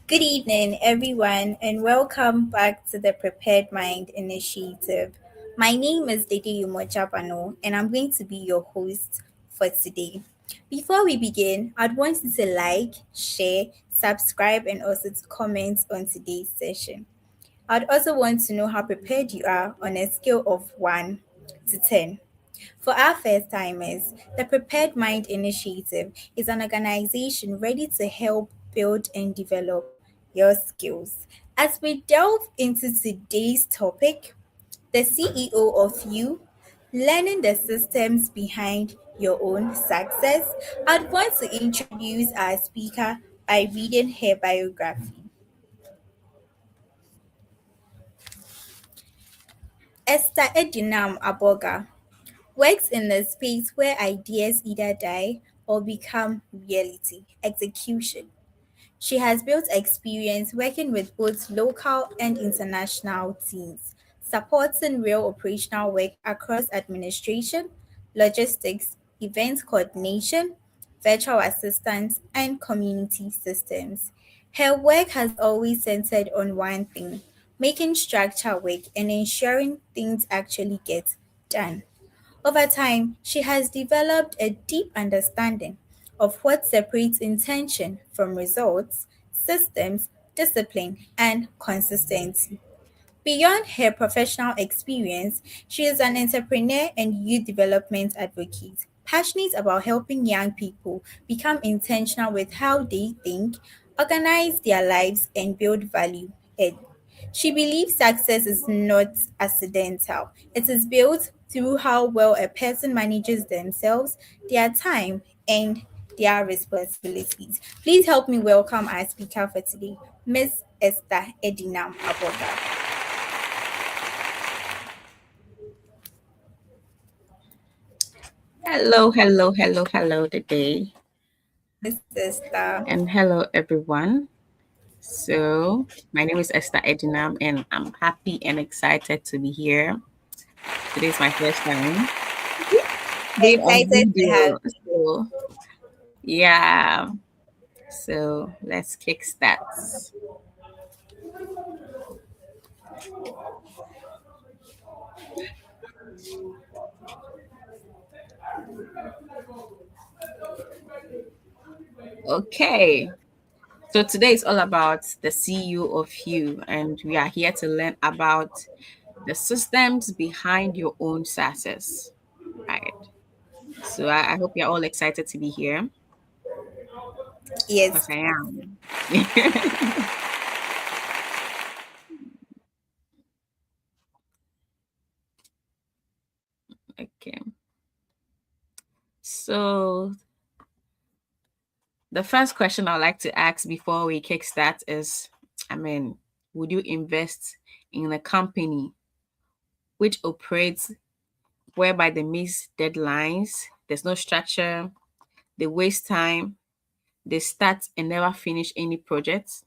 Good evening, everyone, and welcome back to the Prepared Mind Initiative. My name is Dede Yumojabano, and I'm going to be your host for today. Before we begin, I'd want you to like, share, subscribe, and also to comment on today's session. I'd also want to know how prepared you are on a scale of 1 to 10. For our first timers, the Prepared Mind Initiative is an organization ready to help build and develop your skills. As we delve into today's topic, the CEO of you, learning the systems behind your own success, I'd want to introduce our speaker by reading her biography. Esther Edinam Aborgah works in the space where ideas either die or become reality, execution. She has built experience working with both local and international teams, supporting real operational work across administration, logistics, event coordination, virtual assistance, and community systems. Her work has always centered on one thing: making structure work and ensuring things actually get done. Over time, she has developed a deep understanding of what separates intention from results, systems, discipline, and consistency. Beyond her professional experience, she is an entrepreneur and youth development advocate, passionate about helping young people become intentional with how they think, organize their lives, and build value early. She believes success is not accidental. It is built through how well a person manages themselves, their time, and their responsibilities. Please help me welcome our speaker for today, Miss Esther Edinam Aborgah. Hello today. Miss Esther. And hello, everyone. So, my name is Esther Edinam, and I'm happy and excited to be here. Today is my first time being on Excited to have video. So, yeah. So, let's kickstart. Okay. So, today is all about the CEO of you, and we are here to learn about the systems behind your own success. Right. So, I hope you're all excited to be here. yes. Because I am. Okay. So the first question I'd like to ask before we kickstart is, would you invest in a company which operates whereby they miss deadlines, there's no structure, they waste time, they start and never finish any projects?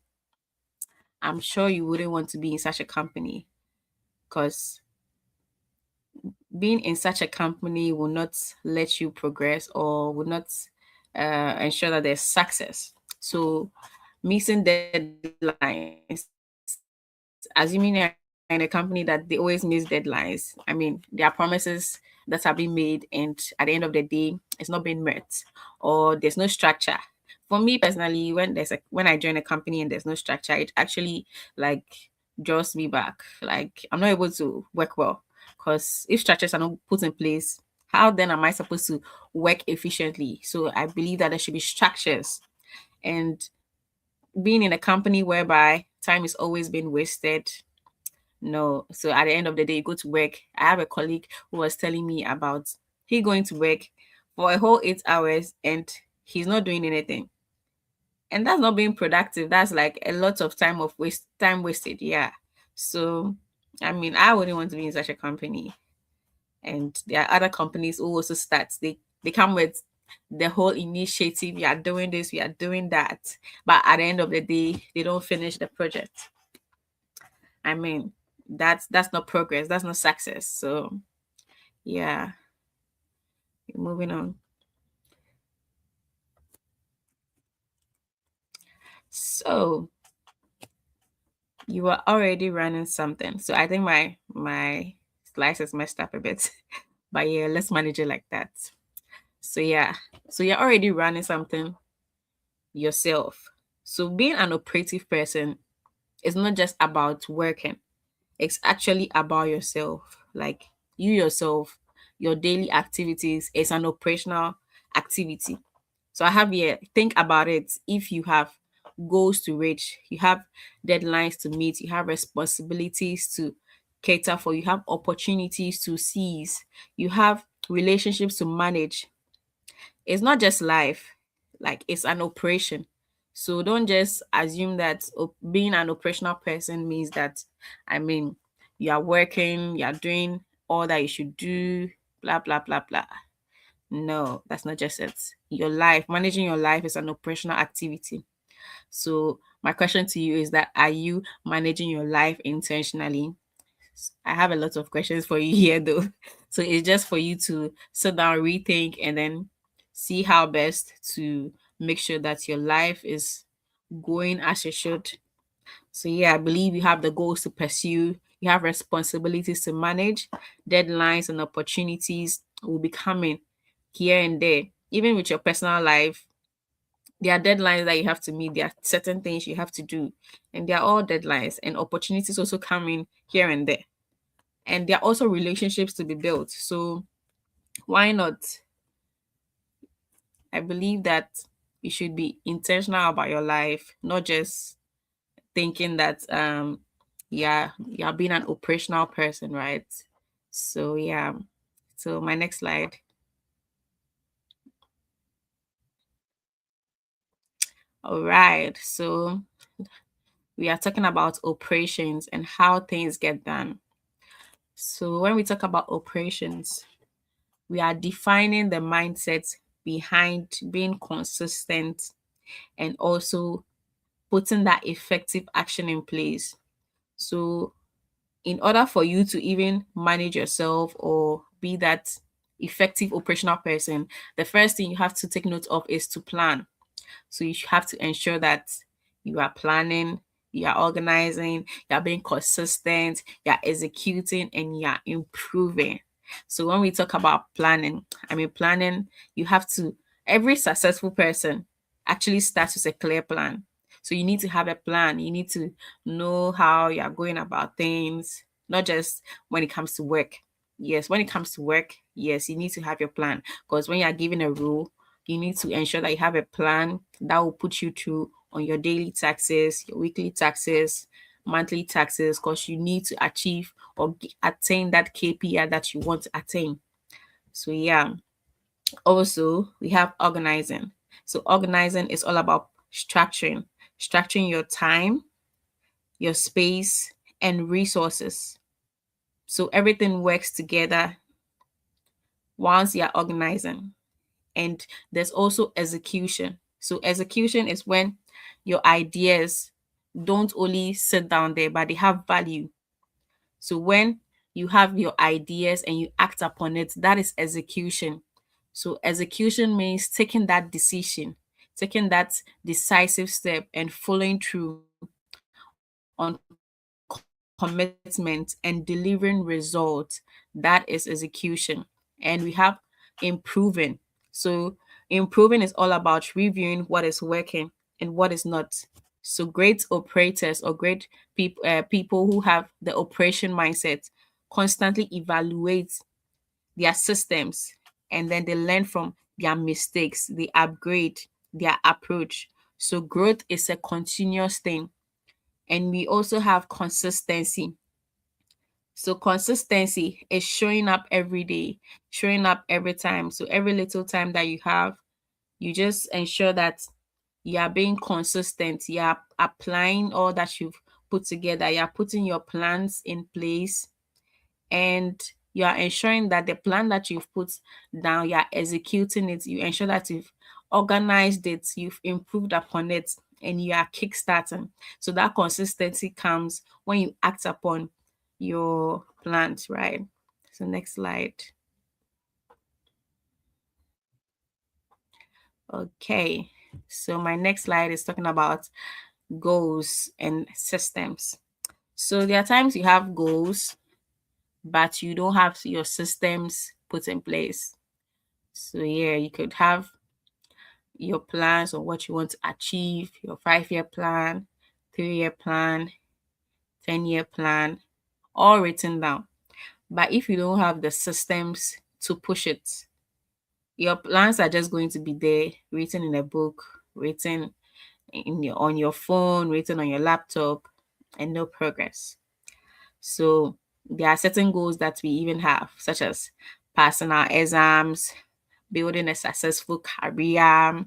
I'm sure you wouldn't want to be in such a company because being in such a company will not let you progress or will not ensure that there's success. So, missing deadlines, assuming you're in a company that they always miss deadlines, there are promises that are being made, and at the end of the day, it's not being met, or there's no structure. For me personally, when I join a company and there's no structure, it actually like draws me back. Like I'm not able to work well because if structures are not put in place, how then am I supposed to work efficiently? So I believe that there should be structures, and being in a company whereby time is always being wasted. No. So at the end of the day, you go to work. I have a colleague who was telling me about he going to work for a whole 8 hours and he's not doing anything. And that's not being productive. That's like a lot of time wasted. Yeah. So I wouldn't want to be in such a company. And there are other companies who also start. They come with the whole initiative. We are doing this, we are doing that. But at the end of the day, they don't finish the project. I mean, that's not progress, that's not success. So yeah, moving on. So You were already running something. So I think my slice is messed up a bit. But yeah, let's manage it like that. So yeah. So you're already running something yourself. So being an operative person is not just about working. It's actually about yourself. Like you yourself, your daily activities is an operational activity. So I have here, think about it. If you have goals to reach, you have deadlines to meet, you have responsibilities to cater for, you have opportunities to seize, you have relationships to manage. It's not just life, like it's an operation. So don't just assume that being an operational person means that, I mean, you are working, you are doing all that you should do, blah, blah, blah, blah. No, that's not just it. Your life, managing your life is an operational activity. So, my question to you is that are you managing your life intentionally? I have a lot of questions for you here though. So, it's just for you to sit down, rethink, and then see how best to make sure that your life is going as it should. So, yeah, I believe you have the goals to pursue, you have responsibilities to manage, deadlines and opportunities will be coming here and there. Even with your personal life, there are deadlines that you have to meet, there are certain things you have to do, and they are all deadlines, and opportunities also coming here and there. And there are also relationships to be built. So, why not? I believe that you should be intentional about your life, not just thinking that yeah, you're being an operational person, right? So yeah. So my next slide. All right. So we are talking about operations and how things get done. So when we talk about operations, we are defining the mindset behind being consistent and also putting that effective action in place. So in order for you to even manage yourself or be that effective operational person, the first thing you have to take note of is to plan. So you have to ensure that you are planning, you are organizing, you are being consistent, you are executing, and you are improving. So when we talk about planning, planning, you have to, every successful person actually starts with a clear plan. So you need to have a plan. You need to know how you are going about things, not just when it comes to work. Yes, when it comes to work, yes, you need to have your plan. Because when you are given a rule, you need to ensure that you have a plan that will put you through on your daily taxes, your weekly taxes, monthly taxes, because you need to achieve or attain that KPI that you want to attain. So, yeah. Also, we have organizing. So, organizing is all about structuring your time, your space, and resources. So, everything works together once you're organizing. And there's also execution. So execution is when your ideas don't only sit down there, but they have value. So when you have your ideas and you act upon it, that is execution. So execution means taking that decision, taking that decisive step and following through on commitment and delivering results. That is execution. And we have improving. So improving is all about reviewing what is working and what is not. So great operators or great people who have the operation mindset constantly evaluate their systems, and then they learn from their mistakes, they upgrade their approach. So growth is a continuous thing. And we also have consistency. So consistency is showing up every day, showing up every time. So every little time that you have, you just ensure that you are being consistent, you are applying all that you've put together, you are putting your plans in place, and you are ensuring that the plan that you've put down, you are executing it, you ensure that you've organized it, you've improved upon it, and you are kickstarting. So that consistency comes when you act upon your plans, right? So next slide. Okay. So my next slide is talking about goals and systems. So there are times you have goals, but you don't have your systems put in place. So yeah, you could have your plans on what you want to achieve, your 5 year plan, 3 year plan, 10 year plan, all written down. But if you don't have the systems to push it, your plans are just going to be there, written in a book, written in your on your phone, written on your laptop, and no progress. So there are certain goals that we even have, such as passing our exams, building a successful career,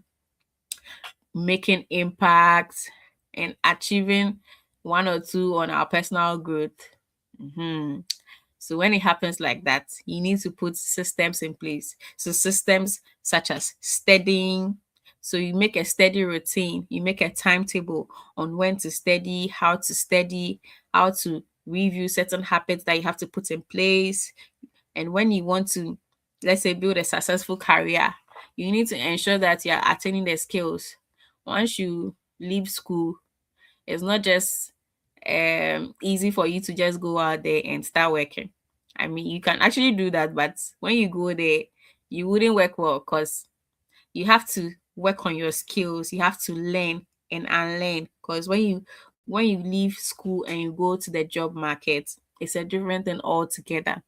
making impact, and achieving one or two on our personal growth. Mhm. So when it happens like that, you need to put systems in place. So systems such as studying. So you make a steady routine, you make a timetable on when to study, how to review certain habits that you have to put in place. And when you want to, let's say, build a successful career, you need to ensure that you're attaining the skills. Once you leave school, it's not just easy for you to just go out there and start working. I mean, you can actually do that, but when you go there, you wouldn't work well because you have to work on your skills. You have to learn and unlearn. Because when you leave school and you go to the job market, it's a different thing altogether.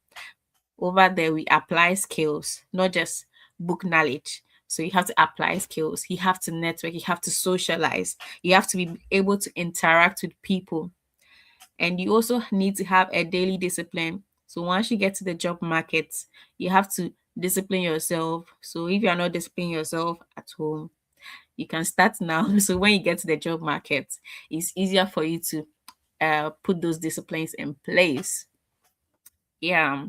Over there, we apply skills, not just book knowledge. So you have to apply skills. You have to network. You have to socialize. You have to be able to interact with people, and you also need to have a daily discipline. So once you get to the job market, you have to discipline yourself. So if you are not disciplining yourself at home, you can start now. So when you get to the job market, it's easier for you to put those disciplines in place. Yeah.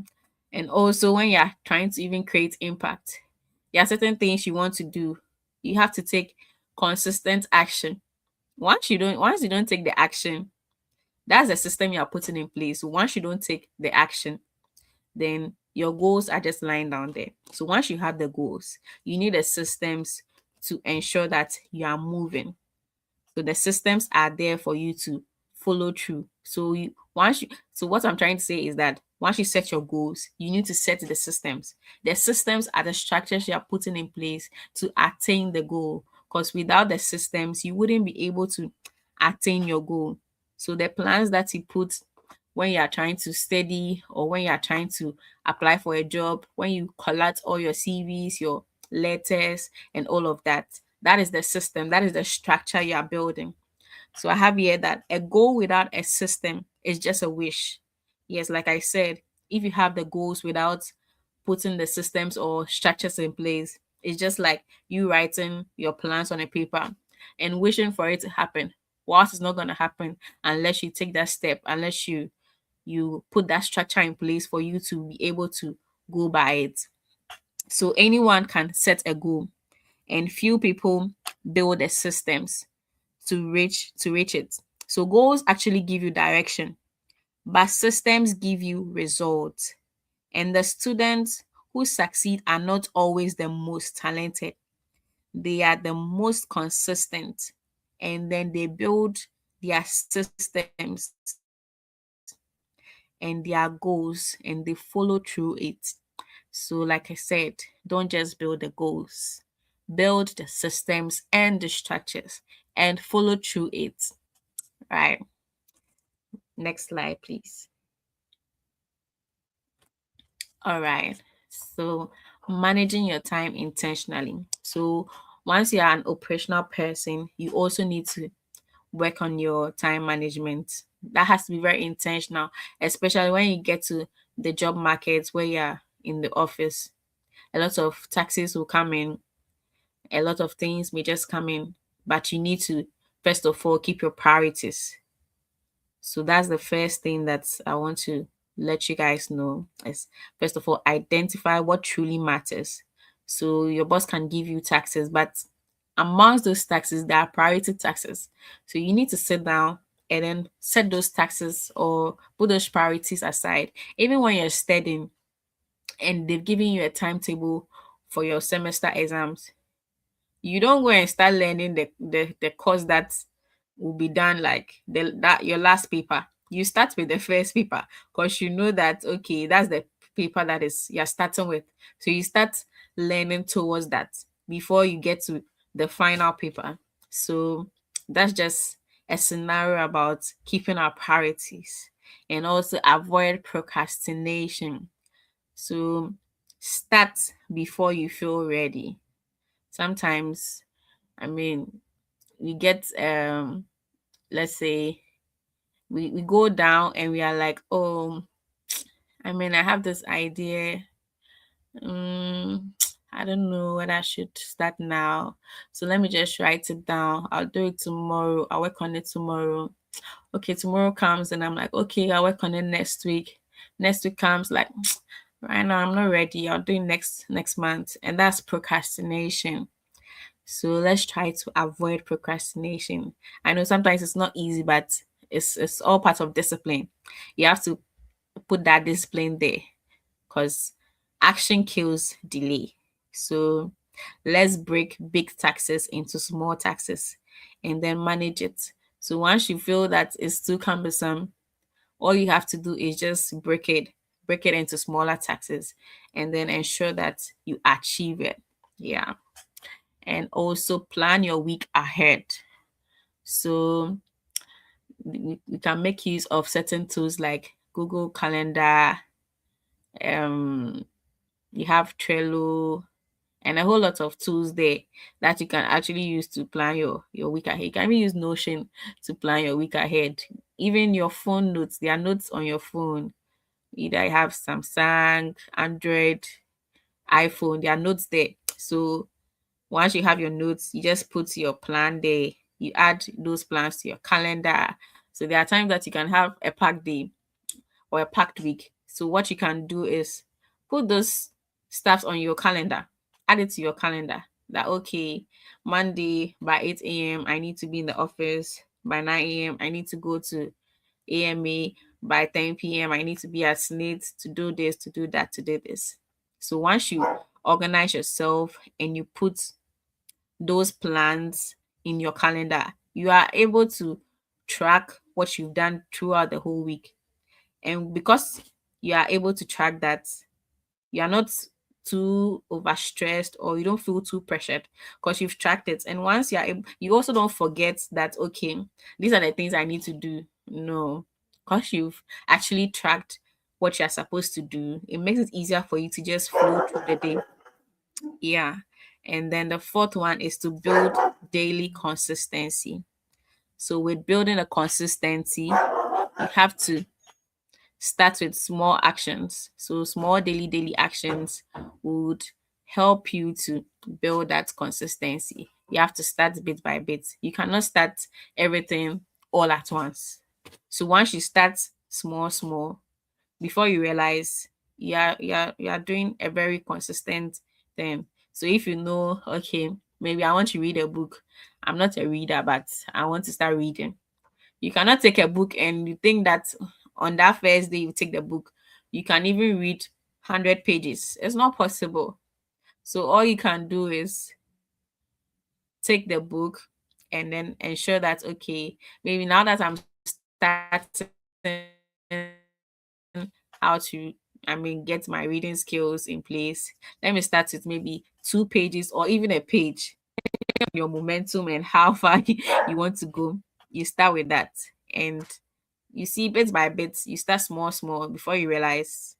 And also when you're trying to even create impact, there are certain things you want to do. You have to take consistent action. Once you don't take the action, that's the system you are putting in place. So once you don't take the action, then your goals are just lying down there. So once you have the goals, you need the systems to ensure that you are moving. So the systems are there for you to follow through. So what I'm trying to say is that once you set your goals, you need to set the systems. The systems are the structures you are putting in place to attain the goal. Because without the systems, you wouldn't be able to attain your goal. So the plans that you put when you are trying to study or when you are trying to apply for a job, when you collect all your CVs, your letters, and all of that, that is the system, that is the structure you are building. So I have here that a goal without a system is just a wish. Yes, like I said, if you have the goals without putting the systems or structures in place, it's just like you writing your plans on a paper and wishing for it to happen. Whilst it's not going to happen unless you take that step, unless you put that structure in place for you to be able to go by it. So anyone can set a goal, and few people build the systems to reach it. So goals actually give you direction, but systems give you results. And the students who succeed are not always the most talented. They are the most consistent. And then they build their systems and their goals and they follow through it. So, like I said, don't just build the goals, build the systems and the structures and follow through it. Right. Next slide, please. All right. So, managing your time intentionally. So, once you're an operational person, you also need to work on your time management. That has to be very intentional, especially when you get to the job market where you're in the office. A lot of taxes will come in, a lot of things may just come in, but you need to, first of all, keep your priorities. So that's the first thing that I want to let you guys know is, first of all, identify what truly matters. So your boss can give you taxes, but amongst those taxes, there are priority taxes. So you need to sit down and then set those taxes or put those priorities aside. Even when you're studying and they've given you a timetable for your semester exams, you don't go and start learning the course that will be done like that your last paper. you start with the first paper because you know that okay, that's the paper that is you're starting with. So you start learning towards that before you get to the final paper. So that's just a scenario about keeping our priorities and also avoid procrastination. So start before you feel ready. Sometimes, I mean, we get let's say we go down and we are like, oh, I mean, I have this idea. um I don't know whether I should start now, so let me just write it down. I'll do it tomorrow. I'll work on it tomorrow. Okay, tomorrow comes and I'm like, okay, I'll work on it next week. Next week comes, like, right now I'm not ready. I'll do it next month. And that's procrastination. So let's try to avoid procrastination. I know sometimes it's not easy, but it's all part of discipline. You have to put that discipline there because action kills delay. So let's break big taxes into small taxes and then manage it. So once you feel that it's too cumbersome, all you have to do is just break it into smaller taxes and then ensure that you achieve it. Yeah. And also plan your week ahead. So we can make use of certain tools like Google Calendar, um, you have Trello, and a whole lot of tools there that you can actually use to plan your week ahead. You can even use Notion to plan your week ahead. Even your phone notes, there are notes on your phone. Either I have Samsung, Android, iPhone, there are notes there. So once you have your notes, you just put your plan there. You add those plans to your calendar. So there are times that you can have a packed day or a packed week. So what you can do is put those stuffs on your calendar. Add it to your calendar. That okay, Monday by 8 a.m. I need to be in the office. By 9 a.m. I need to go to AMA. By 10 p.m. I need to be at SNIT to do this, to do that, to do this. So once you organize yourself and you put those plans in your calendar, you are able to track what you've done throughout the whole week. And because you are able to track that, you are not too overstressed or you don't feel too pressured because you've tracked it. And once you are able, you also don't forget that, okay, these are the things I need to do. No, because you've actually tracked what you're supposed to do, it makes it easier for you to just flow through the day. Yeah. And then the fourth one is to build daily consistency. So with building a consistency, you have to start with small actions. So small daily actions would help you to build that consistency. You have to start bit by bit. You cannot start everything all at once. So once you start small, before you realize you're doing a very consistent thing. So if you know, okay, maybe I want to read a book. I'm not a reader, but I want to start reading. You cannot take a book and you think that on that first day you take the book, you can even read 100 pages. It's not possible. So all you can do is take the book and then ensure that, okay, maybe now that I'm starting how to, get my reading skills in place, let me start with maybe 2 pages or even a page. Your momentum and how far you want to go, you start with that. And you see, bit by bit, you start small before you realize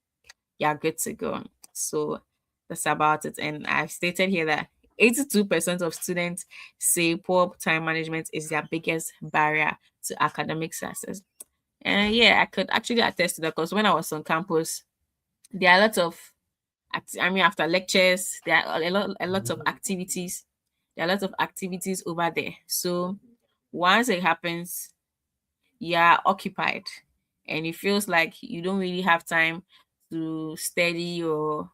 you're good to go. So that's about it. And I've stated here that 82% of students say poor time management is their biggest barrier to academic success. And yeah, I could actually attest to that because when I was on campus, there are a lot of after lectures, there are a lot of activities. There are a lot of activities over there. So once it happens, you're occupied and it feels like you don't really have time to study or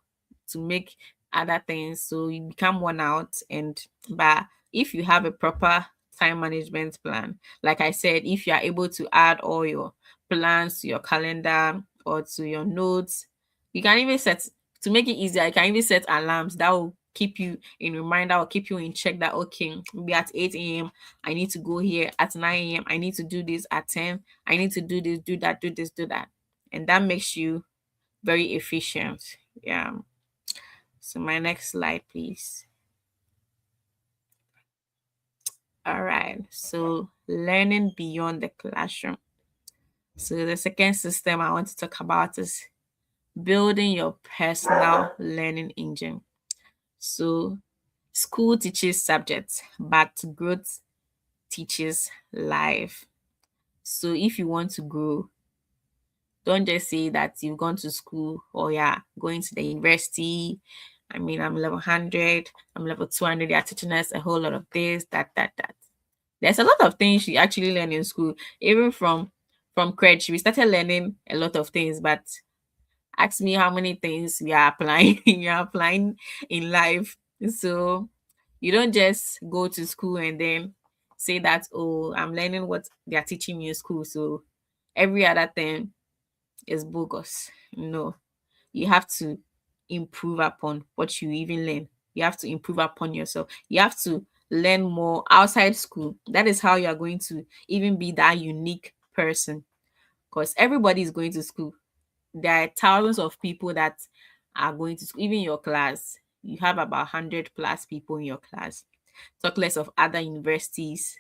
to make other things, so you become worn out. And but if you have a proper time management plan, like I said, if you are able to add all your plans to your calendar or to your notes, you can even set, to make it easier, you can even set alarms that will keep you in reminder or keep you in check that okay, maybe at 8 a.m. I need to go here, at 9 a.m. I need to do this, at 10 I need to do this, do that, do this, do that. And that makes you very efficient. Yeah. So my next slide, please. All right. So learning beyond the classroom. So the second system I want to talk about is building your personal learning engine. So school teaches subjects, but growth teaches life. So if you want to grow, don't just say that you've gone to school or yeah, going to the university. I mean, I'm level 100, I'm level 200, they are teaching us a whole lot of this, that. There's a lot of things you actually learn in school, even from crèche. We started learning a lot of things, but ask me how many things we are applying we are applying in life. So you don't just go to school and then say that, oh, I'm learning what they are teaching me in school, so every other thing is bogus. No, you have to improve upon what you even learn. You have to improve upon yourself. You have to learn more outside school. That is how you are going to even be that unique person, because everybody is going to school. There are thousands of people that are going to school. Even your class, you have about 100 plus people in your class, talk less of other universities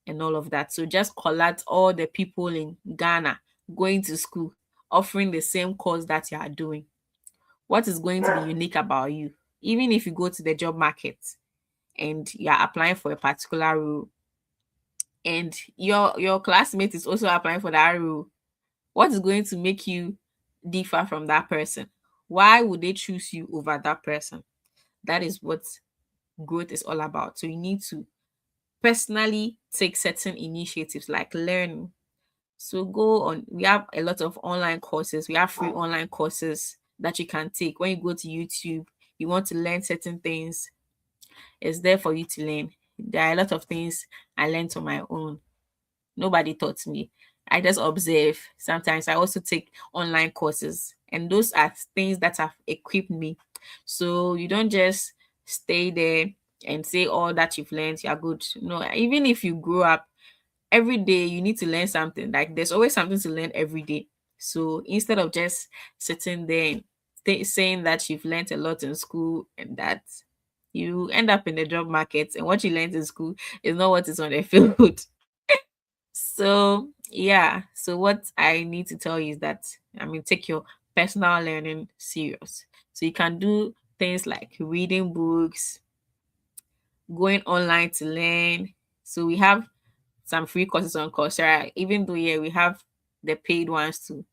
and all of that. So just collect all the people in Ghana going to school, offering the same course that you are doing. What is going to be unique about you? Even if you go to the job market and you are applying for a particular role, and your classmate is also applying for that role, what is going to make you differ from that person? Why would they choose you over that person? That is what growth is all about. So you need to personally take certain initiatives like learning. So go on. We have a lot of online courses. We have free online courses that you can take. When you go to YouTube, you want to learn certain things, it's there for you to learn. There are a lot of things I learned on my own. Nobody taught me. I just observe. Sometimes I also take online courses, and those are things that have equipped me. So you don't just stay there and say all that you've learned, you're good. No, even if you grow up, every day you need to learn something. Like there's always something to learn every day. So instead of just sitting there and saying that you've learned a lot in school and that you end up in the job market and what you learned in school is not what is on the field. So yeah, so what I need to tell you is that I mean take your personal learning serious. So you can do things like reading books, going online to learn. So we have some free courses on Coursera, even though yeah, we have the paid ones too.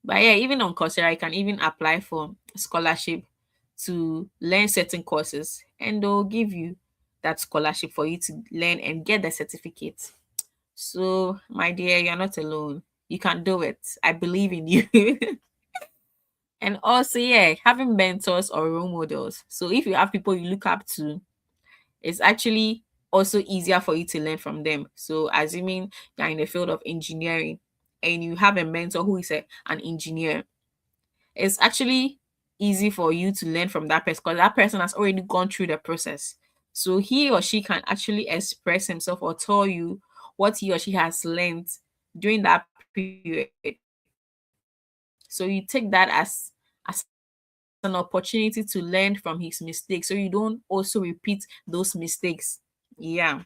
But yeah, even on Coursera, you can even apply for scholarship to learn certain courses, and they'll give you that scholarship for you to learn and get the certificate. So, my dear, you're not alone. You can do it. I believe in you. And also, yeah, having mentors or role models. So, if you have people you look up to, it's actually also easier for you to learn from them. So, assuming you're in the field of engineering and you have a mentor who is an engineer, it's actually easy for you to learn from that person because that person has already gone through the process. So, he or she can actually express himself or tell you what he or she has learned during that period. So, you take that as an opportunity to learn from his mistakes so you don't also repeat those mistakes. Yeah.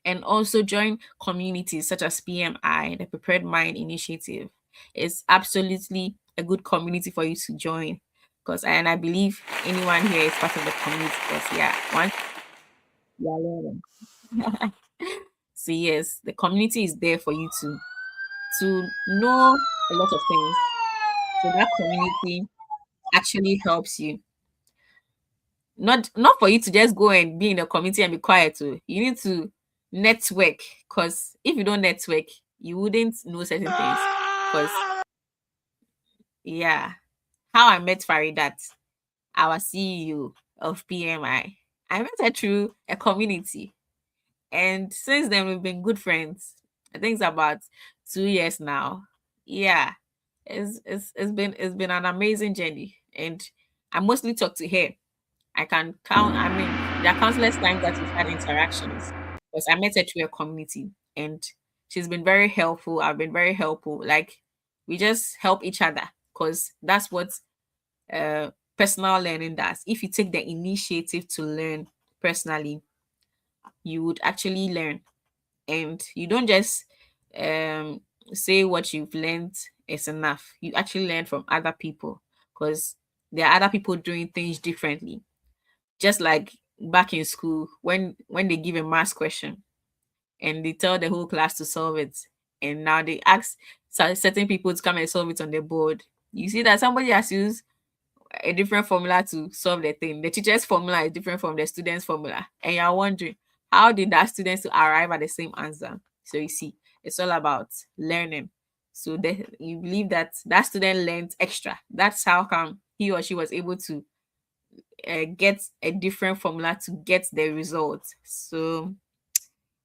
And also join communities such as PMI, the Prepared Mind Initiative. It's absolutely a good community for you to join. Because and I believe anyone here is part of the community because yeah, once you are learning. So yes, the community is there for you to know a lot of things. So that community actually helps you. Not for you to just go and be in the community and be quiet too. You need to network, because if you don't network, you wouldn't know certain things. Because yeah, how I met Faridat, our CEO of PMI, I met her through a community, and since then we've been good friends. I think it's about 2 years now. Yeah, it's been an amazing journey, and I mostly talk to her I can count, I mean, there are countless times that we've had interactions because I met her through a community and she's been very helpful. I've been very helpful. Like, we just help each other because that's what uh, personal learning does. If you take the initiative to learn personally, you would actually learn, and you don't just um, say what you've learned is enough. You actually learn from other people because there are other people doing things differently. Just like back in school, when they give a math question and they tell the whole class to solve it, and now they ask certain people to come and solve it on the board. You see that somebody has used a different formula to solve the thing. The teacher's formula is different from the student's formula. And you're wondering, how did that students to arrive at the same answer? So you see, it's all about learning. So you believe that that student learned extra. That's how come he or she was able to get a different formula to get the result. So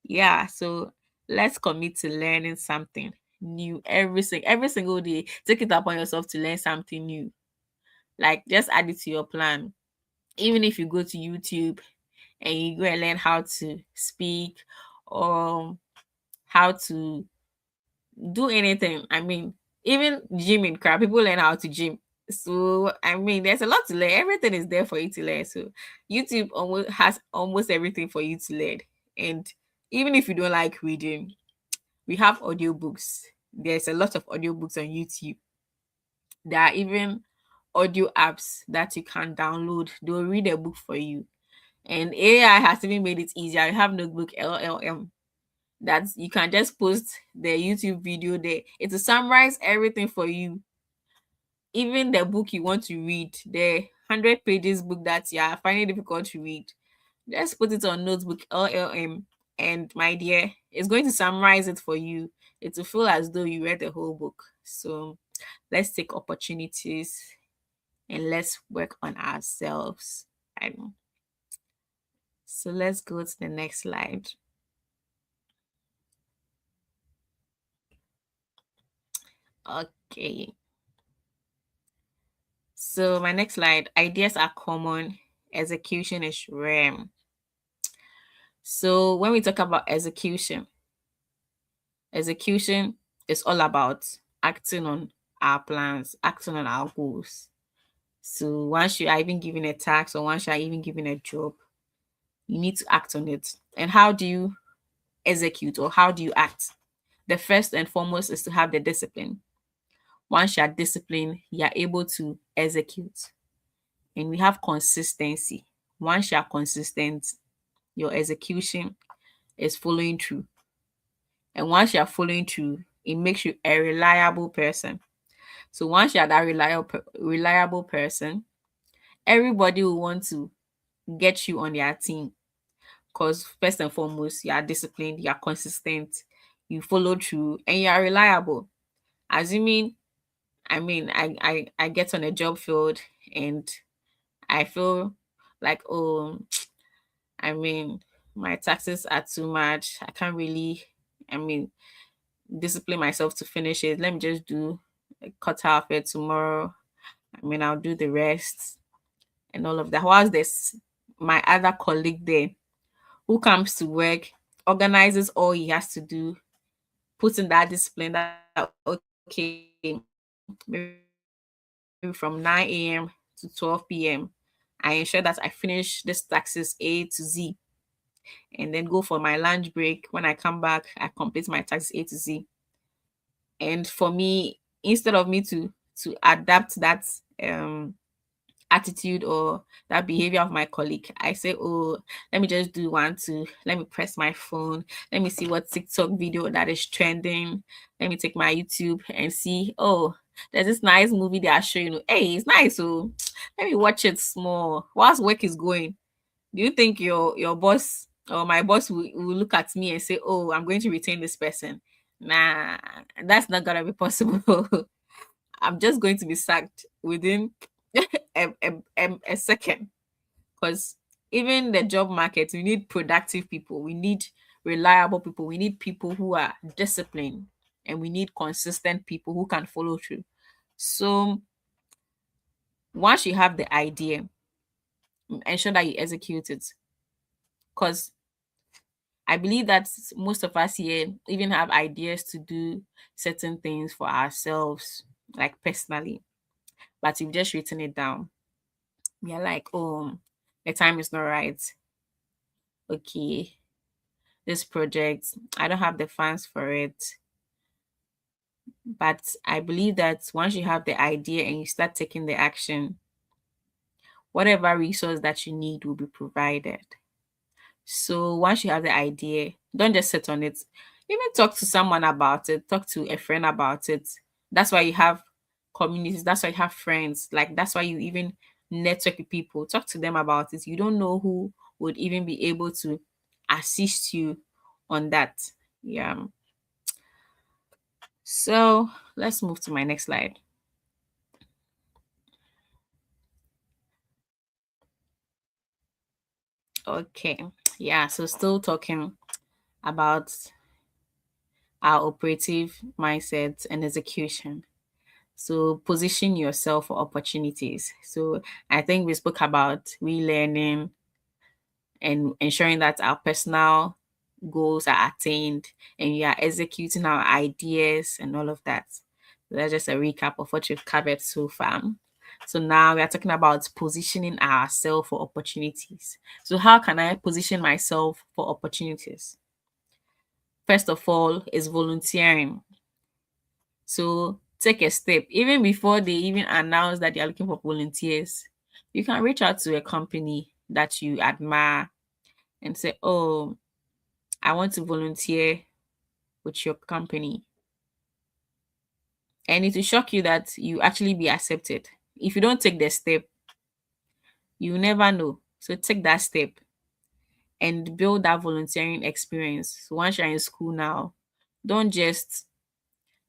yeah, so let's commit to learning something new every single day. Take it upon yourself to learn something new. Like, just add it to your plan. Even if you go to YouTube and you go and learn how to speak or how to do anything. I mean, even gymming crap, people learn how to gym. So I mean, there's a lot to learn. Everything is there for you to learn. So YouTube almost has almost everything for you to learn. And even if you don't like reading, we have audiobooks. There's a lot of audiobooks on YouTube. There are even audio apps that you can download. They'll read a book for you. And AI has even made it easier. You have notebook LLM that you can just post the YouTube video there. It will summarize everything for you. Even the book you want to read, the 100 pages book that you are finding difficult to read, just put it on notebook LLM, and my dear, it's going to summarize it for you. It will feel as though you read the whole book. So let's take opportunities and let's work on ourselves. And so let's go to the next slide. Okay. So my next slide, ideas are common, execution is rare. So when we talk about execution is all about acting on our plans, acting on our goals. So once you are even given a task or once you are even given a job, you need to act on it. And how do you execute or how do you act? The first and foremost is to have the discipline. Once you are disciplined, you are able to execute. And we have consistency. Once you are consistent, your execution is following through. And once you are following through, it makes you a reliable person. So once you are that reliable person, everybody will want to get you on their team because first and foremost, you are disciplined, you are consistent, you follow through, and you are reliable. Assuming, I mean, I get on a job field and I feel like, oh, I mean, my taxes are too much. I can't really, I mean, discipline myself to finish it. Let me just do a cut half it tomorrow. I mean, I'll do the rest and all of that. Whilst there's my other colleague there who comes to work, organizes all he has to do, puts in that discipline that, okay, maybe from 9 a.m. to 12 p.m. I ensure that I finish this taxes A to Z and then go for my lunch break. When I come back, I complete my taxes A to Z. And for me, instead of me to adapt that attitude or that behavior of my colleague, I say, oh, let me just do one, two, let me press my phone, let me see what TikTok video that is trending, let me take my YouTube and see, oh, there's this nice movie they are showing. Hey, it's nice, so let me watch it small whilst work is going. Do you think your boss or my boss will look at me and say, oh, I'm going to retain this person? Nah, that's not gonna be possible. I'm just going to be sacked within a second. Because even the job market, we need productive people, we need reliable people, we need people who are disciplined, and we need consistent people who can follow through. So once you have the idea, ensure that you execute it. Because I believe that most of us here even have ideas to do certain things for ourselves, like personally, but we've just written it down. We are like, oh, the time is not right. Okay, this project, I don't have the funds for it. But I believe that once you have the idea and you start taking the action, whatever resource that you need will be provided. So once you have the idea, don't just sit on it. Even talk to someone about it, talk to a friend about it. That's why you have communities, that's why you have friends. Like that's why you even network with people. Talk to them about it. You don't know who would even be able to assist you on that. Yeah. So let's move to my next slide. Okay. Yeah, so still talking about our operative mindset and execution. So position yourself for opportunities. So I think we spoke about relearning and ensuring that our personal goals are attained and we are executing our ideas and all of that. So that's just a recap of what we've covered so far. So now we are talking about positioning ourselves for opportunities. So how can I position myself for opportunities? First of all, is volunteering. So take a step. Even before they even announce that they are looking for volunteers, you can reach out to a company that you admire and say, oh, I want to volunteer with your company. And it will shock you that you actually be accepted. If you don't take the step, you never know. So take that step and build that volunteering experience. So once you're in school now, don't just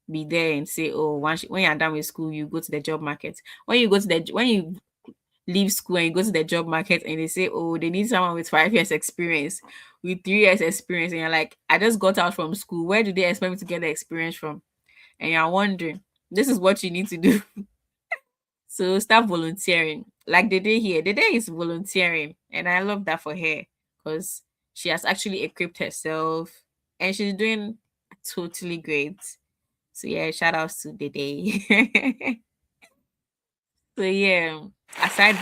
be there and say, oh, when you're done with school, you go to the job market. When you leave school and you go to the job market and they say, oh, they need someone with 5 years experience, with 3 years experience, and you're like, I just got out from school. Where do they expect me to get the experience from? And you're wondering, this is what you need to do. So start volunteering. Like the day here, the day is volunteering, and I love that for her because she has actually equipped herself and she's doing totally great. So yeah, shout outs to the day. So yeah, aside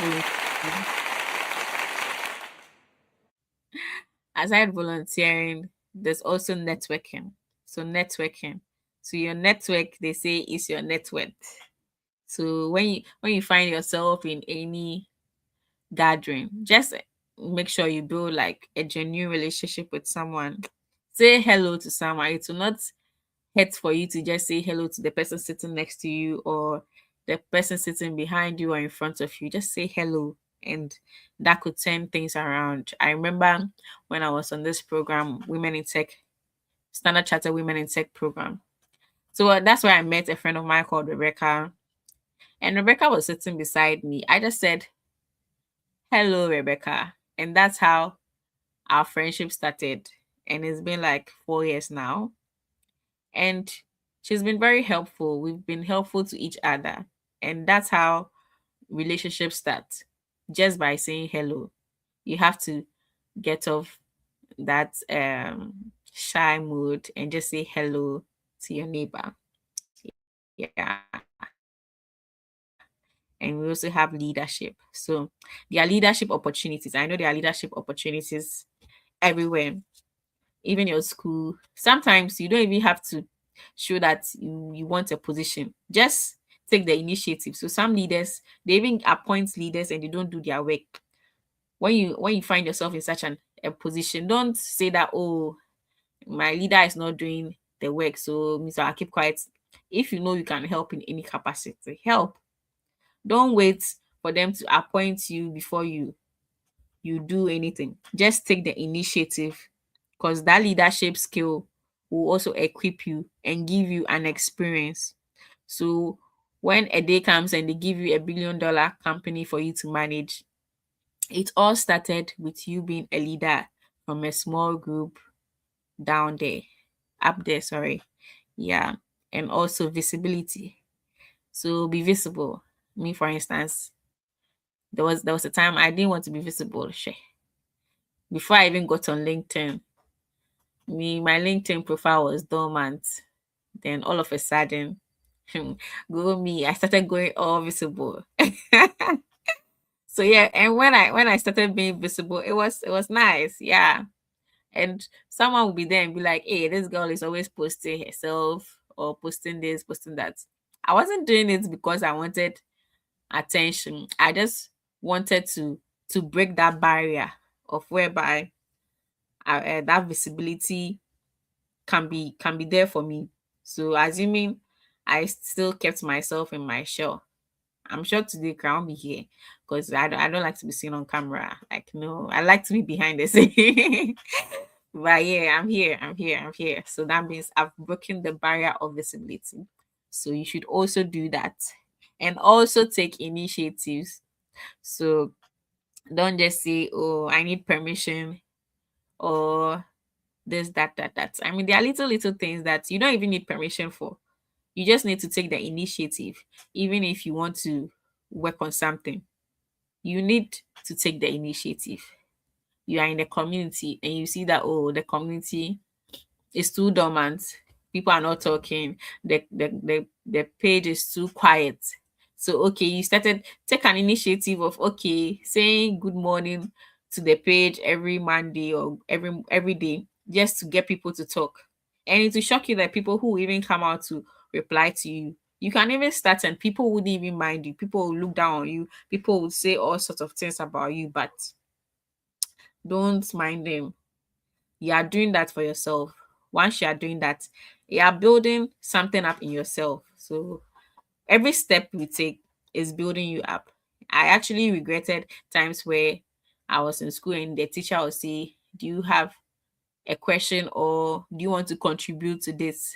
volunteering, there's also networking. So networking. So your network, they say, is your net worth. So when you find yourself in any gathering, just make sure you build like a genuine relationship with someone. Say hello to someone. It will not hurt for you to just say hello to the person sitting next to you or the person sitting behind you or in front of you. Just say hello, and that could turn things around. I remember when I was on this program, Women in Tech, Standard Charter Women in Tech program. So that's where I met a friend of mine called Rebecca. And Rebecca was sitting beside me. I just said, hello, Rebecca. And that's how our friendship started. And it's been like 4 years now. And she's been very helpful. We've been helpful to each other. And that's how relationships start, just by saying hello. You have to get off that shy mood and just say hello to your neighbor. Yeah. And we also have leadership. So there are leadership opportunities. I know there are leadership opportunities everywhere, even your school. Sometimes you don't even have to show that you want a position. Just take the initiative. So some leaders, they even appoint leaders and they don't do their work. When you find yourself in such a position, don't say that, oh, my leader is not doing the work, so Mr. I'll keep quiet. If you know you can help in any capacity, help. Don't wait for them to appoint you before you do anything. Just take the initiative, because that leadership skill will also equip you and give you an experience. So when a day comes and they give you $1 billion company for you to manage, it all started with you being a leader from a small group down there, up there, sorry. Yeah. And also visibility. So be visible. Me, for instance, There was a time I didn't want to be visible. Shey. Before I even got on LinkedIn, my LinkedIn profile was dormant. Then all of a sudden, go me, I started going all visible. So yeah, and when I started being visible, it was nice. Yeah. And someone will be there and be like, hey, this girl is always posting herself or posting this, posting that. I wasn't doing it because I wanted attention. I just wanted to break that barrier of whereby that visibility can be there for me. So assuming I still kept myself in my shell, I'm sure today I won't be here because I don't like to be seen on camera. Like no, I like to be behind the scene. But yeah, I'm here. I'm here. I'm here. So that means I've broken the barrier of visibility. So you should also do that, and also take initiatives. So don't just say, "Oh, I need permission," or this, that. I mean, there are little things that you don't even need permission for. You just need to take the initiative, even if you want to work on something. You need to take the initiative. You are in the community and you see that, oh, the community is too dormant. People are not talking. The page is too quiet. So okay, you started take an initiative of okay, saying good morning to the page every Monday or every day just to get people to talk. And it will shock you that people who even come out to reply to you. You can even start and people wouldn't even mind you. People will look down on you. People will say all sorts of things about you, but don't mind them. You are doing that for yourself. Once you are doing that, you are building something up in yourself. So every step we take is building you up. I actually regretted times where I was in school and the teacher would say, do you have a question or do you want to contribute to this?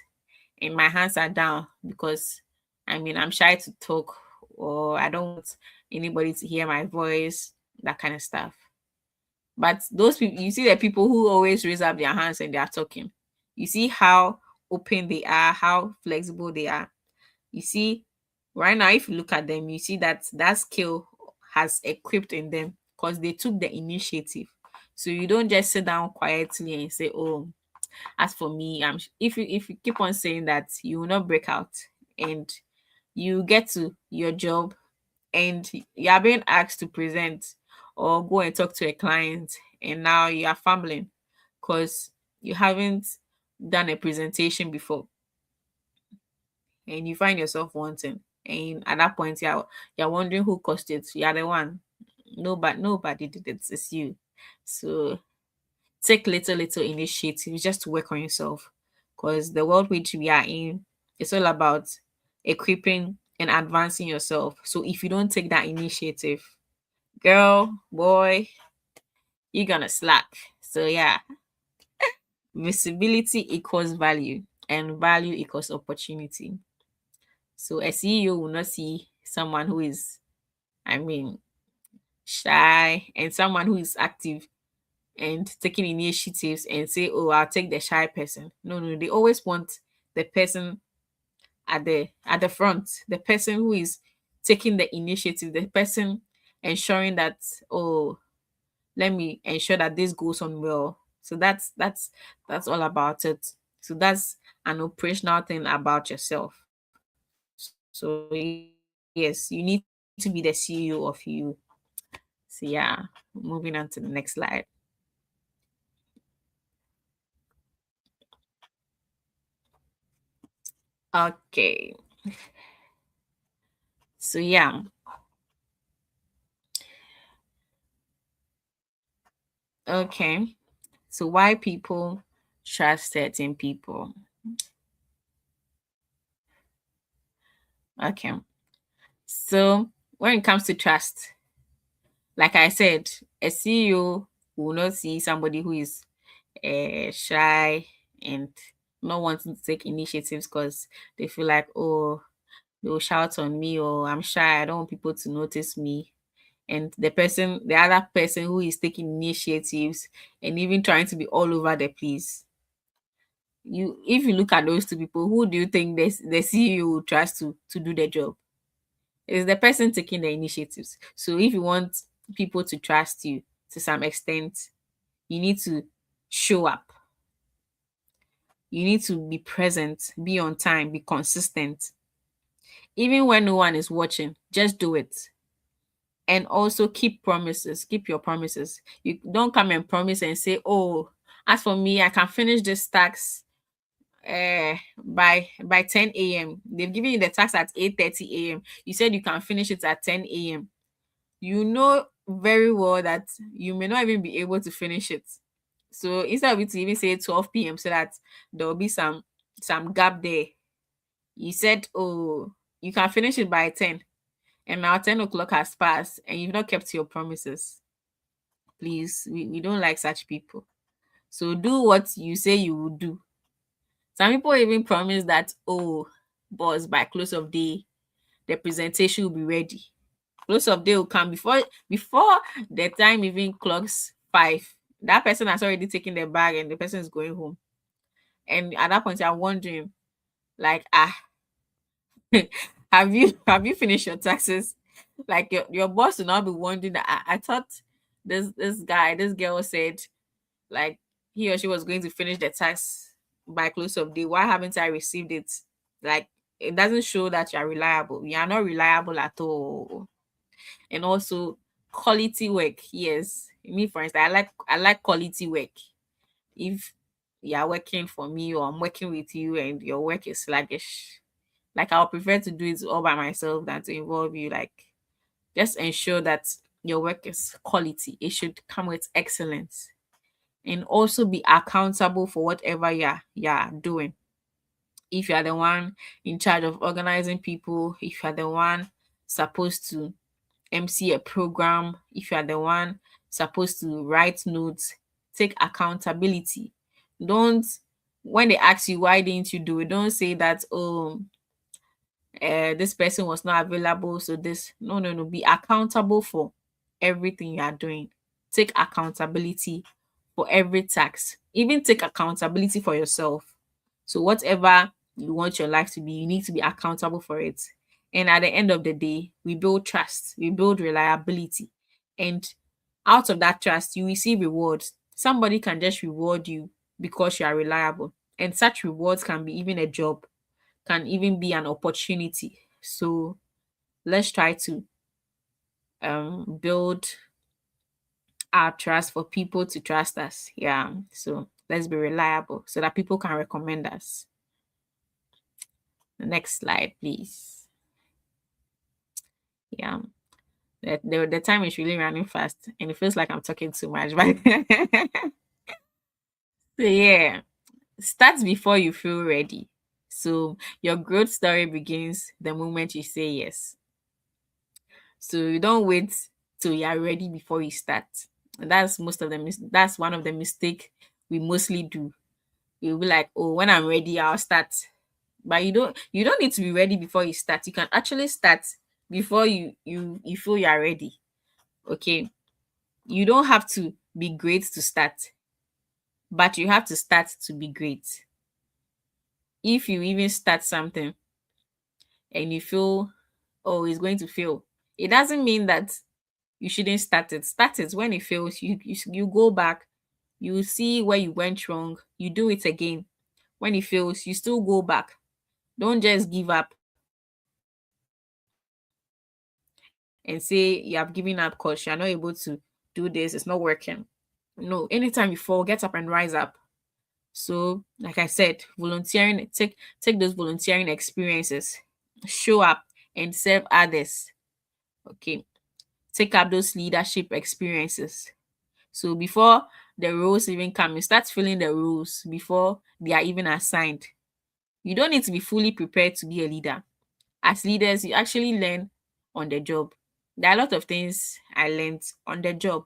And my hands are down because I mean I'm shy to talk or I don't want anybody to hear my voice, that kind of stuff. But those people, you see the people who always raise up their hands and they are talking. You see how open they are, how flexible they are. You see, right now, if you look at them, you see that that skill has equipped in them because they took the initiative. So you don't just sit down quietly and say, "Oh, as for me, if you keep on saying that, you will not break out, and you get to your job and you are being asked to present or go and talk to a client and now you are fumbling because you haven't done a presentation before and you find yourself wanting and at that point you're wondering who caused it. You're the one. Nobody did it. It's you. So take little initiatives just to work on yourself because the world which we are in, it's all about equipping and advancing yourself. So if you don't take that initiative, girl, boy, you're gonna slack. So yeah, visibility equals value and value equals opportunity. So a CEO will not see someone who is, I mean, shy and someone who is active and taking initiatives and say, oh, I'll take the shy person. No, they always want the person at the front, the person who is taking the initiative, the person ensuring that, oh, let me ensure that this goes on well. So that's all about it. So that's an operational thing about yourself. So yes, you need to be the CEO of you. So yeah, moving on to the next slide. Okay. So yeah. Okay. So why people trust certain people? Okay. So when it comes to trust, like I said, a CEO will not see somebody who is shy and not wanting to take initiatives because they feel like, oh, they'll shout on me or I'm shy. I don't want people to notice me. And the other person who is taking initiatives and even trying to be all over the place. If you look at those two people, who do you think the CEO will trust to do the job? It's the person taking the initiatives. So if you want people to trust you to some extent, you need to show up. You need to be present, be on time, be consistent. Even when no one is watching, just do it. And also keep promises, keep your promises. You don't come and promise and say, oh, as for me, I can finish this tax by 10 a.m. They've given you the tax at 8:30 a.m. You said you can finish it at 10 a.m. You know very well that you may not even be able to finish it. So instead of it to even say 12 p.m. so that there will be some gap there, you said, oh, you can finish it by 10, and now 10 o'clock has passed and you've not kept your promises. Please, we don't like such people. So do what you say you will do. Some people even promise that, oh, boss, by close of day, the presentation will be ready. Close of day will come before the time even clocks 5. That person has already taken the bag and the person is going home. And at that point, I'm wondering, like, have you finished your taxes? Like your boss will now be wondering that I thought this girl said like he or she was going to finish the tax by close of day. Why haven't I received it? Like it doesn't show that you are reliable. You are not reliable at all. And also quality work. Yes. Me, for instance, I like quality work. If you are working for me or I'm working with you and your work is sluggish, like I'll prefer to do it all by myself than to involve you. Like just ensure that your work is quality. It should come with excellence. And also be accountable for whatever you're doing. If you are the one in charge of organizing people, if you are the one supposed to MC a program, if you are the one supposed to write notes, take accountability. Don't when they ask you why didn't you do it, don't say that, oh, this person was not available, so this. No, no, no, be accountable for everything you are doing. Take accountability for every task. Even take accountability for yourself. So whatever you want your life to be, you need to be accountable for it. And at the end of the day, we build trust, we build reliability, and out of that trust you receive rewards. Somebody can just reward you because you are reliable, and such rewards can be even a job, can even be an opportunity. So let's try to build our trust for people to trust us. Yeah. So let's be reliable so that people can recommend us. Next slide, please. Yeah. The time is really running fast and it feels like I'm talking too much. But so yeah. Start before you feel ready. So your growth story begins the moment you say yes. So you don't wait till you are ready before you start. And that's most of them. That's one of the mistake we mostly do. You'll be like, oh, when I'm ready, I'll start. But you don't need to be ready before you start. You can actually start before you feel you are ready. Okay. You don't have to be great to start, but you have to start to be great. If you even start something and you feel, oh, it's going to fail, it doesn't mean that you shouldn't start it. Start it. When it fails, you go back, you see where you went wrong, you do it again. When it fails, you still go back. Don't just give up and say you have given up because you're not able to do this, it's not working. No, anytime you fall, get up and rise up. So, like I said, volunteering, take those volunteering experiences, show up and serve others. Okay. Take up those leadership experiences. So before the roles even come, you start filling the roles before they are even assigned. You don't need to be fully prepared to be a leader. As leaders, you actually learn on the job. There are a lot of things I learned on the job.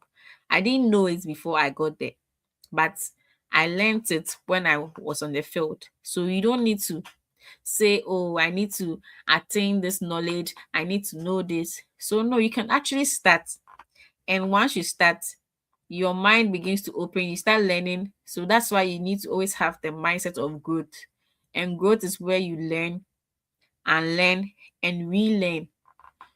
I didn't know it before I got there, but I learned it when I was on the field. So you don't need to say, oh, I need to attain this knowledge, I need to know this. So, no, you can actually start. And once you start, your mind begins to open, you start learning. So, that's why you need to always have the mindset of growth. And growth is where you learn and relearn.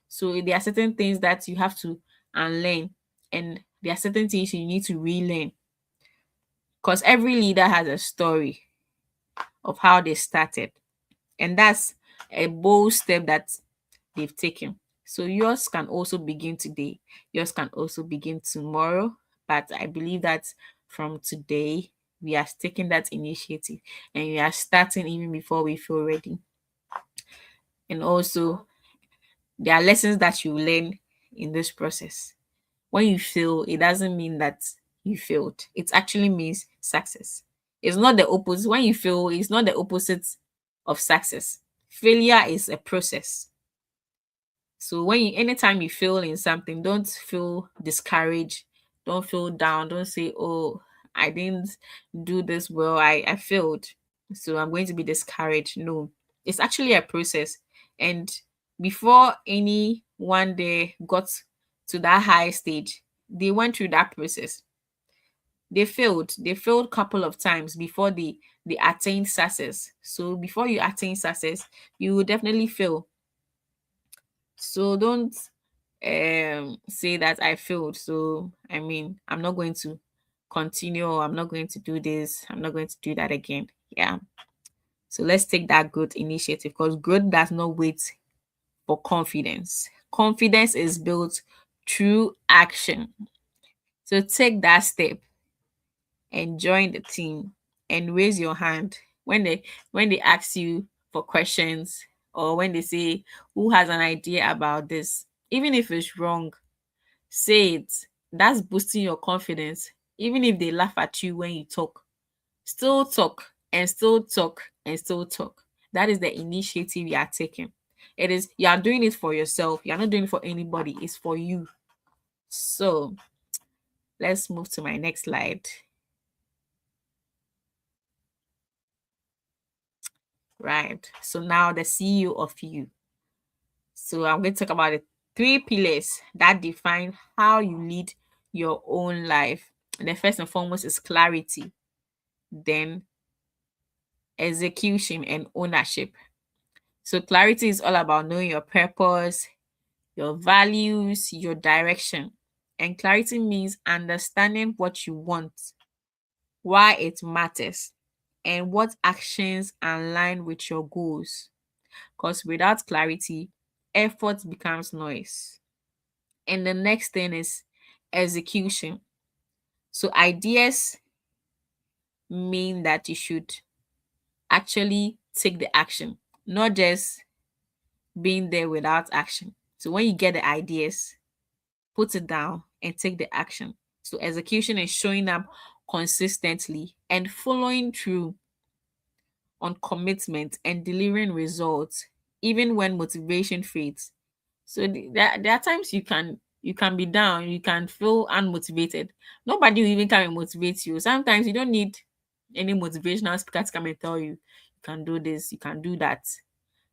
So there are certain things that you have to unlearn, and there are certain things you need to relearn. Because every leader has a story of how they started, and that's a bold step that they've taken. So yours can also begin today, yours can also begin tomorrow. But I believe that from today, we are taking that initiative and we are starting even before we feel ready. And also, there are lessons that you learn in this process. When you fail, it doesn't mean that you failed, it actually means success. It's not the opposite. When you fail, it's not the opposite of success. Failure is a process. So anytime you fail in something, don't feel discouraged, don't feel down, don't say, oh, I didn't do this well, I failed, so I'm going to be discouraged. No, it's actually a process. And before any one day got to that high stage, they went through that process. They failed couple of times before they attained success. So before you attain success, you will definitely fail. So don't say that I failed. So I'm not going to continue, or I'm not going to do this, I'm not going to do that again. Yeah. So let's take that growth initiative, because growth does not wait for confidence. Confidence is built through action. So take that step and join the team and raise your hand when they ask you for questions, or when they say who has an idea about this. Even if it's wrong, say it. That's boosting your confidence. Even if they laugh at you when you talk, still talk and still talk and still talk. That is the initiative you are taking. It is, you are doing it for yourself. You're not doing it for anybody. It's for you. So let's move to my next slide. Right. So now the CEO of you. So I'm going to talk about the three pillars that define how you lead your own life. And the first and foremost is clarity, then execution, and ownership. So clarity is all about knowing your purpose, your values, your direction. And clarity means understanding what you want, why it matters, and what actions align with your goals. Because without clarity, effort becomes noise. And the next thing is execution. So ideas mean that you should actually take the action, not just being there without action. So when you get the ideas, put it down and take the action. So execution is showing up consistently and following through on commitment and delivering results even when motivation fades. So there are times you can be down, you can feel unmotivated. Nobody will even come and motivate you. Sometimes you don't need any motivational speaker to come and tell you you can do this, you can do that.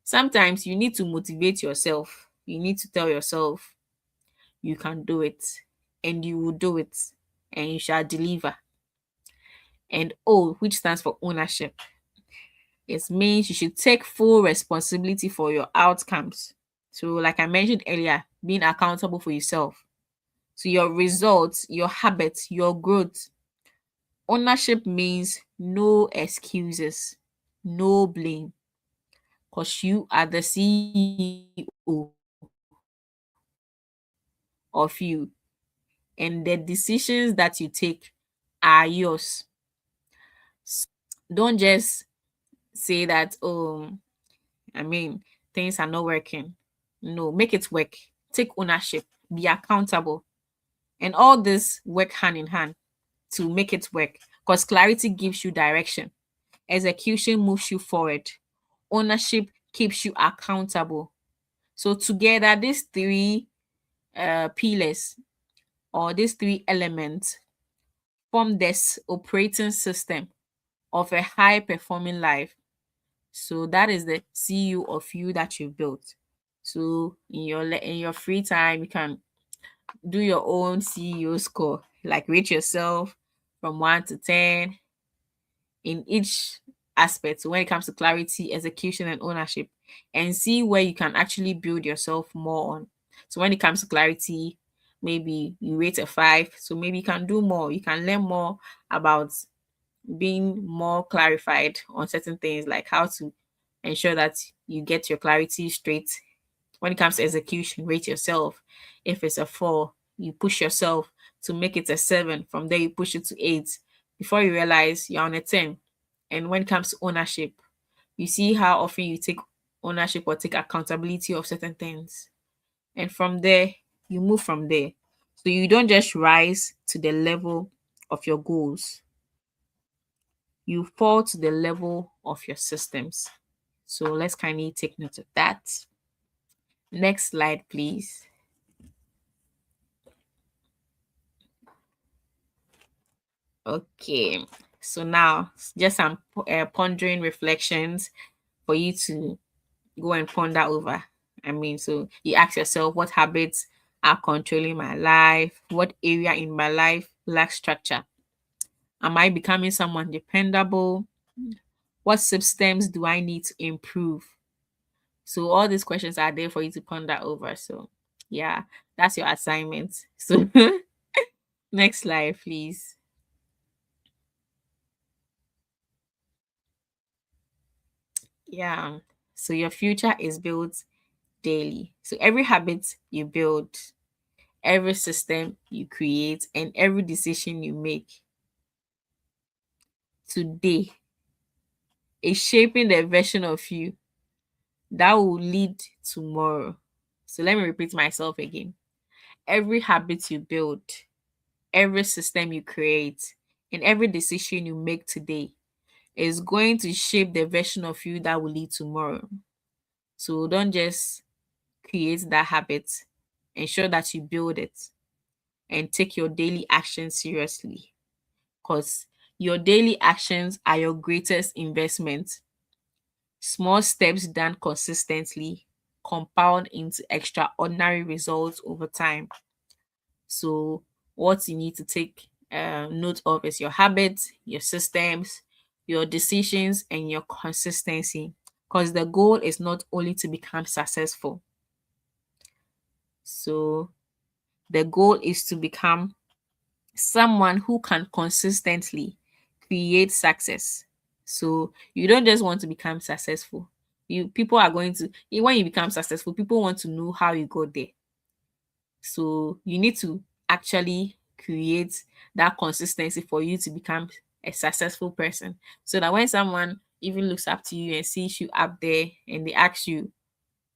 Sometimes you need to motivate yourself. You need to tell yourself you can do it, and you will do it, and you shall deliver. And O, which stands for ownership. It means you should take full responsibility for your outcomes. So, like I mentioned earlier, being accountable for yourself. So, your results, your habits, your growth. Ownership means no excuses, no blame, because you are the CEO of you, and the decisions that you take are yours. So don't just say that, oh, things are not working. No, make it work. Take ownership, be accountable, and all this work hand in hand to make it work. Because clarity gives you direction, execution moves you forward, ownership keeps you accountable. So together, these three pillars, or these three elements, form this operating system of a high performing life. So that is the CEO of you that you built. So in your free time, you can do your own CEO score, like rate yourself from 1 to 10 in each aspect. So when it comes to clarity, execution, and ownership, and see where you can actually build yourself more on. So when it comes to clarity, maybe you rate a 5. So maybe you can do more. You can learn more about being more clarified on certain things, like how to ensure that you get your clarity straight. When it comes to execution, rate yourself. If it's a 4, you push yourself to make it a 7. From there, you push it to 8. Before you realize you're on a 10. And when it comes to ownership, you see how often you take ownership or take accountability of certain things. And from there, you move from there. So you don't just rise to the level of your goals, you fall to the level of your systems. So let's kindly take note of that. Next slide, please. Okay, so now just some pondering reflections for you to go and ponder over. So you ask yourself, what habits are controlling my life? What area in my life lacks structure? Am I becoming someone dependable? What systems do I need to improve? So all these questions are there for you to ponder over. So yeah, that's your assignment. So next slide, please. Yeah. So your future is built daily. So every habit you build, every system you create, and every decision you make today is shaping the version of you that will lead tomorrow. So let me repeat myself again. Every habit you build, every system you create, and every decision you make today is going to shape the version of you that will lead tomorrow. So don't just create that habit, ensure that you build it and take your daily actions seriously, because your daily actions are your greatest investment. Small steps done consistently compound into extraordinary results over time. So, what you need to take note of is your habits, your systems, your decisions, and your consistency. Because the goal is not only to become successful, so the goal is to become someone who can consistently create success. So you don't just want to become successful. You people are going to when you become successful, people want to know how you got there. So you need to actually create that consistency for you to become a successful person. So that when someone even looks up to you and sees you up there and they ask you,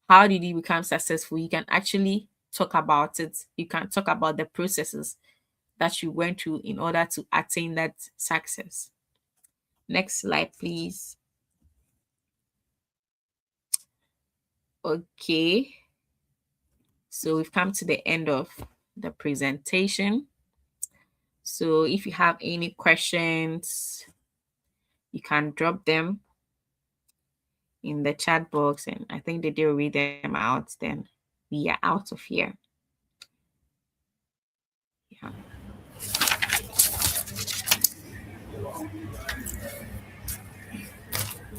how did you become successful? You can actually talk about it. You can talk about the processes that you went through in order to attain that success. Next slide, please. Okay, so we've come to the end of the presentation. So if you have any questions, you can drop them in the chat box, and I think they will read them out. Then we are out of here. Yeah.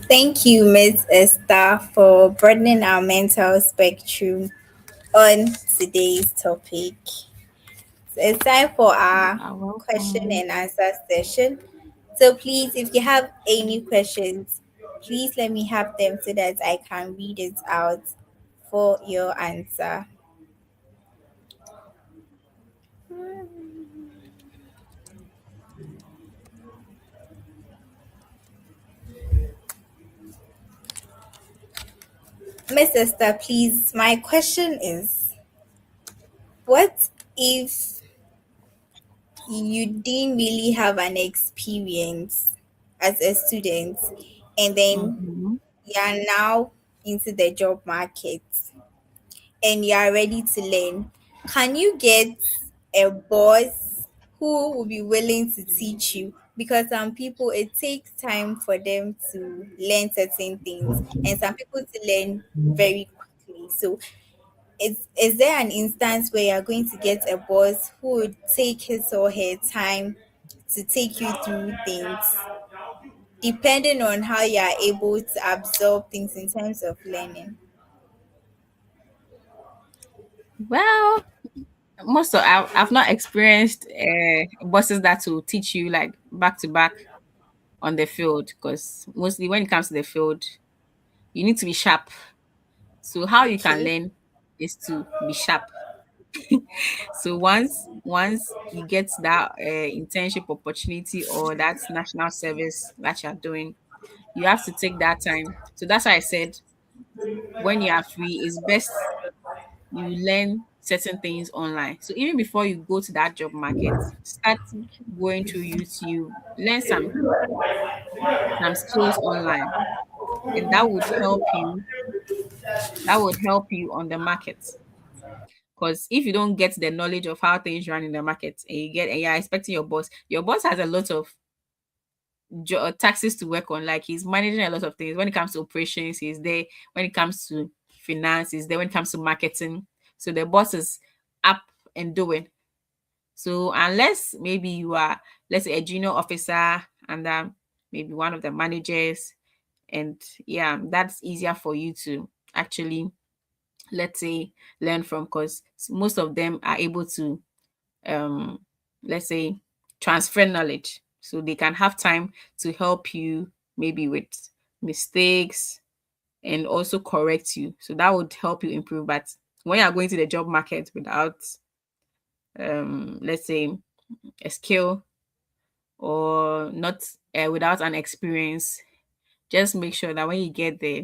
Thank you, Ms. Esther, for broadening our mental spectrum on today's topic. So it's time for You our are question welcome. and answer session. So please, if you have any questions, please let me have them so that I can read it out for your answer. Miss Esther, please, my question is, what if you didn't really have an experience as a student and then Mm-hmm. you are now into the job market and you are ready to learn? Can you get a boss who will be willing to teach you? Because some people, it takes time for them to learn certain things, and some people to learn very quickly. So is there an instance where you're going to get a boss who would take his or her time to take you through things, depending on how you are able to absorb things in terms of learning? Well, I've not experienced bosses that will teach you like back to back on the field, because mostly when it comes to the field, you need to be sharp. So how you can Okay. learn is to be sharp. So once you get that internship opportunity or that national service that you're doing, you have to take that time. So that's why I said when you are free, it's best you learn certain things online. So even before you go to that job market, start going through YouTube, learn some skills online, and that would help you on the market. Because if you don't get the knowledge of how things run in the market, and you're expecting your boss has a lot of taxes to work on. Like he's managing a lot of things. When it comes to operations, he's there. When it comes to finance, he's there. When it comes to marketing, so the boss is up and doing. So unless maybe you are, let's say, a junior officer and maybe one of the managers, and yeah, that's easier for you to actually, let's say, learn from, because most of them are able to um let's say transfer knowledge, so they can have time to help you maybe with mistakes and also correct you, so that would help you improve. But when you're going to the job market without let's say a skill, or not without an experience, just make sure that when you get there,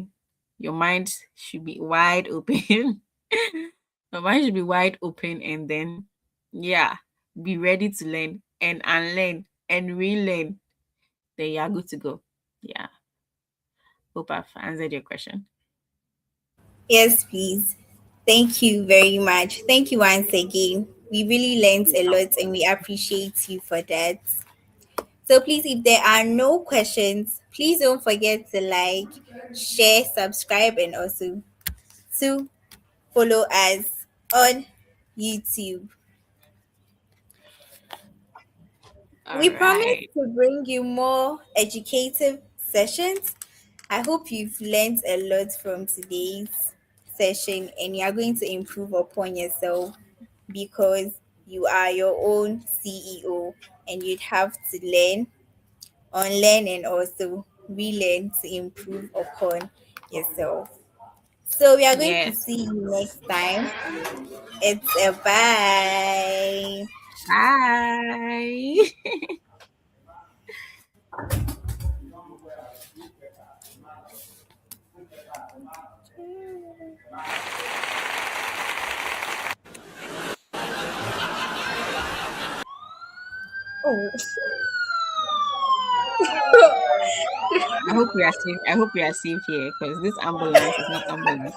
your mind should be wide open. Your mind should be wide open, and then, yeah, be ready to learn and unlearn and relearn. Then you are good to go. Yeah. Hope I've answered your question. Yes, please. Thank you very much. Thank you once again. We really learned a lot and we appreciate you for that. So please, if there are no questions, please don't forget to like, share, subscribe, and also to follow us on YouTube. All We promise right. to bring you more educative sessions. I hope you've learned a lot from today's session and you are going to improve upon yourself because you are your own CEO and you'd have to learn, unlearn, and also relearn to improve upon yourself. So we are going to Yes. see you next time. It's a bye. Bye. Oh. I hope we are safe. I hope we are safe here, because this ambulance is not ambulance.